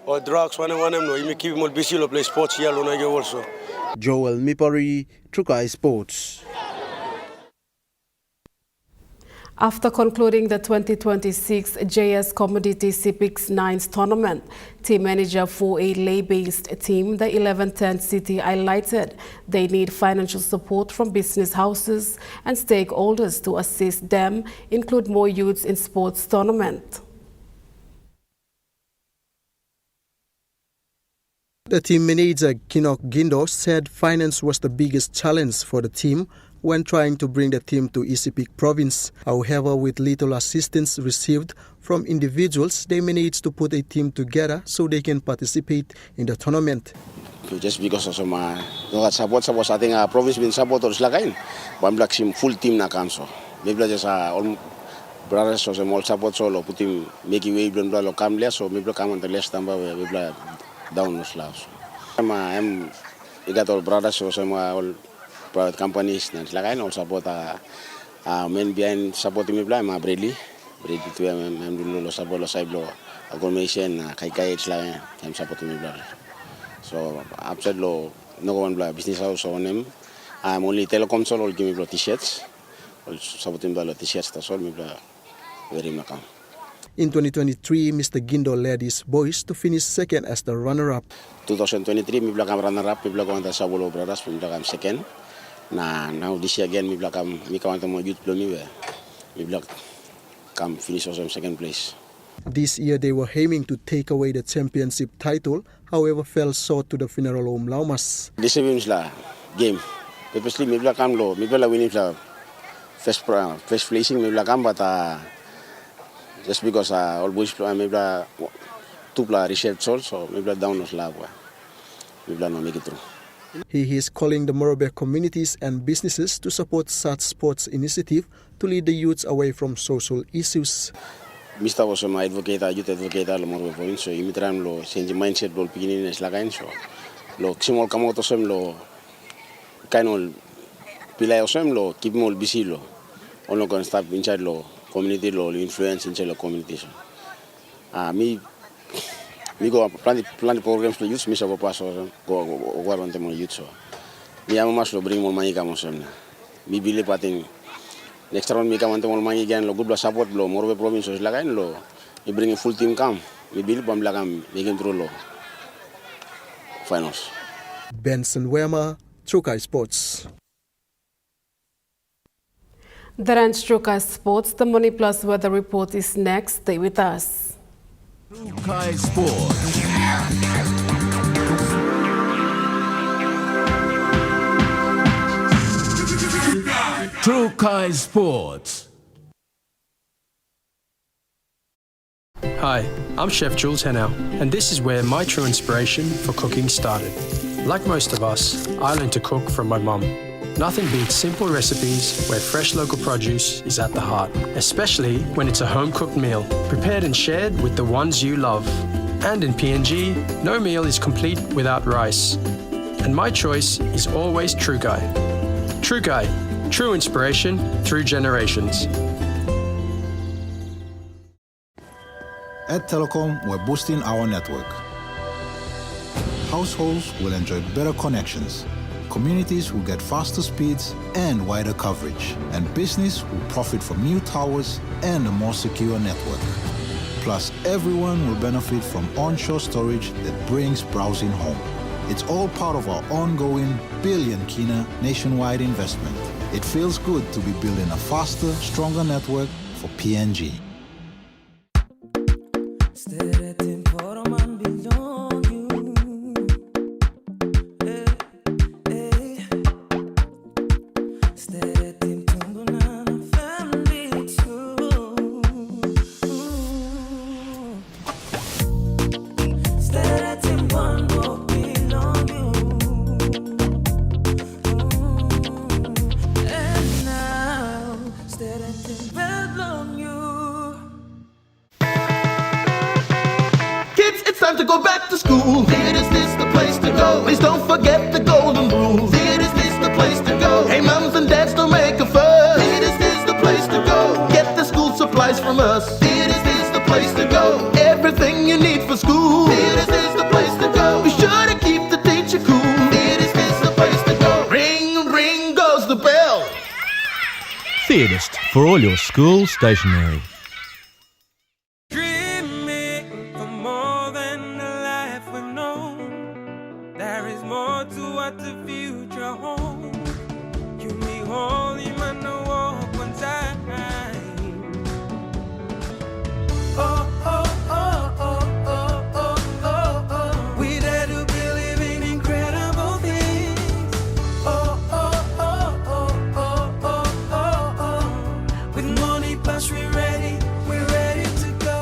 or drugs, one of them, no, you keep him all busy or play sports here also. Joel Mipari, Trukai Sports. After concluding the 2026 JS Commodity Cipics Nines tournament, team manager for a lay-based team, the 1110 City, highlighted they need financial support from business houses and stakeholders to assist them include more youths in sports tournament. The team manager, Kinok Gindo, said finance was the biggest challenge for the team when trying to bring the team to Isipik province. However, with little assistance received from individuals, they managed to put a team together so they can participate in the tournament. Just because of some support, I think our province been supporters lagain. One black team full team na kamso. Maybe just all brothers or some all support so put him make way blah blah come less so maybe come on the less number maybe down no slabs. I'm got all brothers or some all private companies and lagain all support men behind supporting me blind Brady to I'm doing support side agglomeration kai lagain I'm supporting me brother. So upset low no one business house on them. I'm only telecom so all give me t-shirts. All supporting the t-shirts that's all me very much. In 2023, Mr. Gindo led his boys to finish second as the runner-up. 2023, me black runner-up, me black on the Sabolo brothers, me black second. Now this year again, me black me count my youth play me black come finish also in second place. This year they were aiming to take away the championship title, however fell short to the funeral home Laumas. This is la game. Especially me black am low, me black winning la first placing me black am but just because all boys play me black two player research also me black down no slab me black no make it through. He is calling the Morobe communities and businesses to support such sports initiative to lead the youths away from social issues. Mr. was my advocate, youth advocate, all Morobe province. So you try to change mindset, lo beginning is like so. Lo small come out of some lo kind of pilay of some lo keep more busy lo. Only can stop inside lo community lo influence inside the community. We go plan the programs to youth. Me say papa so go on them youth so. Me am mas lo bring more money come on. Me believe pating next round me come on more money again lo good support lo Morobe province is like lo. Me bring a full team come. Me believe pam like making through lo finals. Benson Wema, Trukai Sports. The Ranch Trukai Sports, the Money Plus weather report is next. Stay with us. Trukai Sports. Trukai Sports. Hi, I'm Chef Jules Henau, and this is where my true inspiration for cooking started. Like most of us, I learned to cook from my mum. Nothing beats simple recipes where fresh local produce is at the heart, especially when it's a home-cooked meal, prepared and shared with the ones you love. And in PNG, no meal is complete without rice. And my choice is always Trukai. Trukai, true inspiration through generations. At Telecom, we're boosting our network. Households will enjoy better connections. Communities will get faster speeds and wider coverage. And business will profit from new towers and a more secure network. Plus, everyone will benefit from onshore storage that brings browsing home. It's all part of our ongoing billion kina nationwide investment. It feels good to be building a faster, stronger network for PNG. Kids, it's time to go back to school. Is this the place to go? go. Please don't forget the golden rule. Theaters is the place to go. Hey, mums and dads, don't make a fuss. Theaters is the place to go. Get the school supplies from us. Theaters is the place to go. Everything you need for school. Theaters is the place to go. Be sure to keep the teacher cool. Theaters is the place to go. Ring, ring goes the bell. Theatist for all your school stationery. Dreaming for more than the life we've known. There is more to what the future holds. You me holy man, no walk one time. Oh, oh, oh, oh, oh, oh, oh, oh. We dare to believe in incredible things. Oh, oh, oh, oh, oh, oh, oh, oh. With money plus we're ready to go.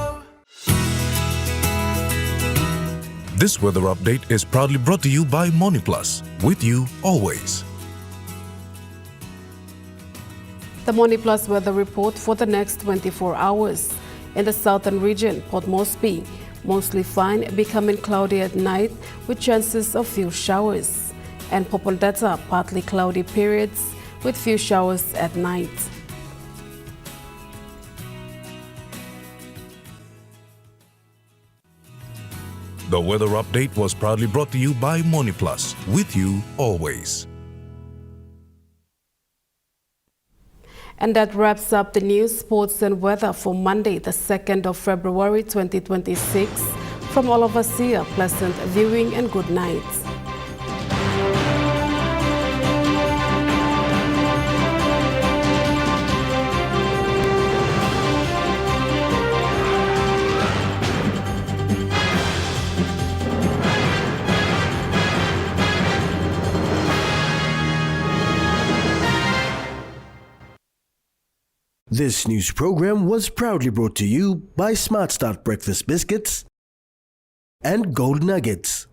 This weather update is proudly brought to you by MoneyPlus, with you always. The MoneyPlus weather report for the next 24 hours. In the southern region, Port Moresby, mostly fine, becoming cloudy at night with chances of few showers. And Popondetta, partly cloudy periods with few showers at night. The weather update was proudly brought to you by MoneyPlus, with you always. And that wraps up the news, sports and weather for Monday, the 2nd of February 2026. From all of us here, pleasant viewing and good night. This news program was proudly brought to you by Smart Start Breakfast Biscuits and Gold Nuggets.